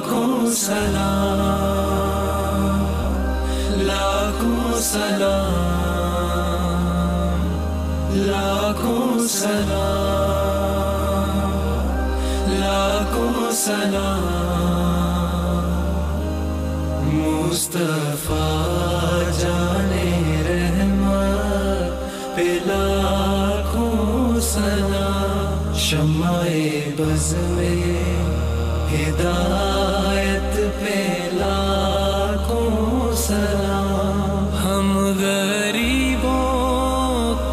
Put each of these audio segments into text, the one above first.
لاکھوں سلام، لاکھوں سلام، لاکھوں سلام، لاکھوں سلام، مصطفیٰ جانے رحمت پہ لاکھوں سلام، شمع بز میں ہدایت پہ لاکھوں سلام، ہم غریبوں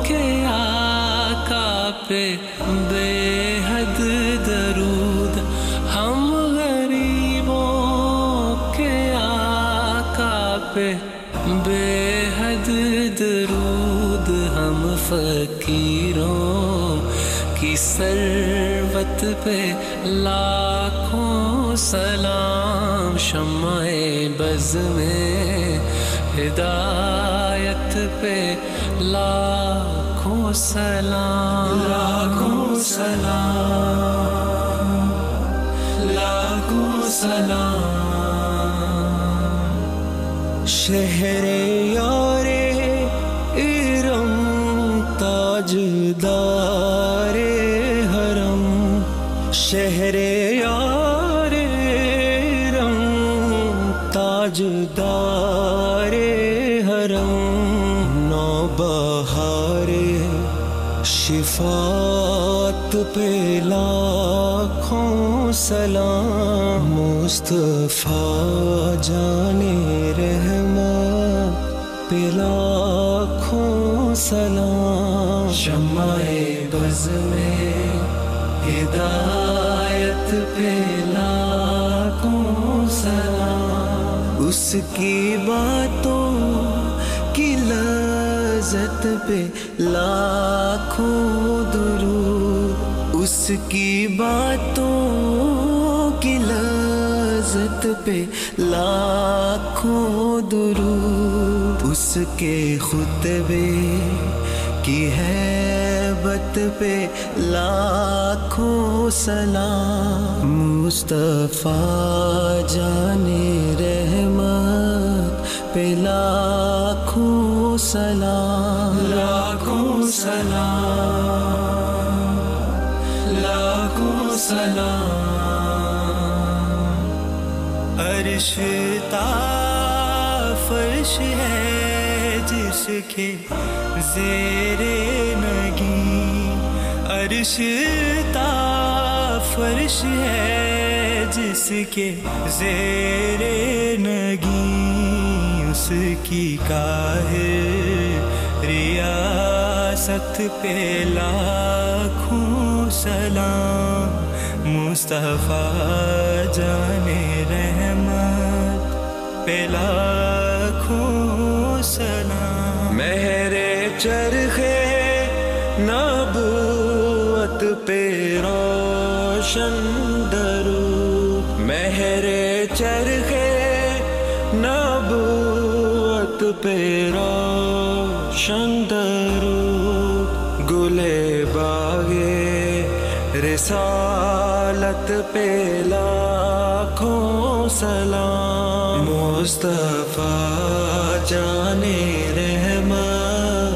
کے آقا پہ بے حد درود، ہم غریبوں کے آقا پہ بے حد درود، ہم فقیروں کی ثروت پہ لاکھوں سلام، شمع بز میں ہدایت پہ لاکھوں سلام، لاکھوں سلام، لاکھوں سلام، شہر یار ارم تاجدار حرم، شہر یار ارم تاجدار حرم، نوبہار شفاعت پہ لاکھوں سلام، مصطفیٰ جانے رحمت پہ لاکھوں سلام، شمع بز میں ہدایت پہ لاکھوں سلام، اس کی باتوں کی لذت پہ لاکھوں درود، اس کی باتوں کی لذت پہ لاکھوں درود، اس کے خطبے کی ہیبت پہ لاکھوں سلام، مصطفیٰ جانے رحمت پہ لاکھوں سلام، لاکھوں سلام، لاکھوں سلام، عرش تا فرش ہے جس کے زیر نگیں، عرش تا فرش ہے جس کے زیر نگیں، اس کی قاہر ریاست پہ لاکھوں سلام، مصطفیٰ جانے رحمت پہ لاکھوں سلام، مہر چرخے نبوت پہ روشن درود، مہر چرخے نبوت پہ روشن درود، گلے باغے رسالت پہ لاکھوں سلام، مصطفیٰ جانے رحمت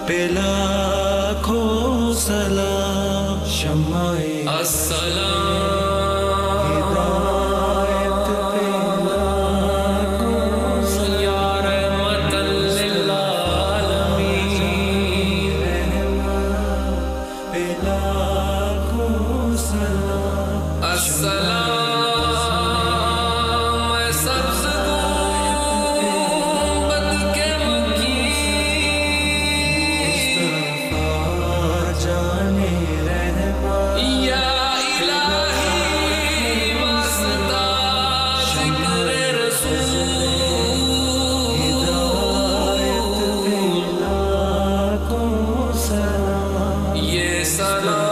پہ لاکھوں سلام، شمع السلام، ہدایت پہ لاکھوں سلام، یا رحمت للعالمین، رحمت پہ لاکھوں سلام، السلام سلام،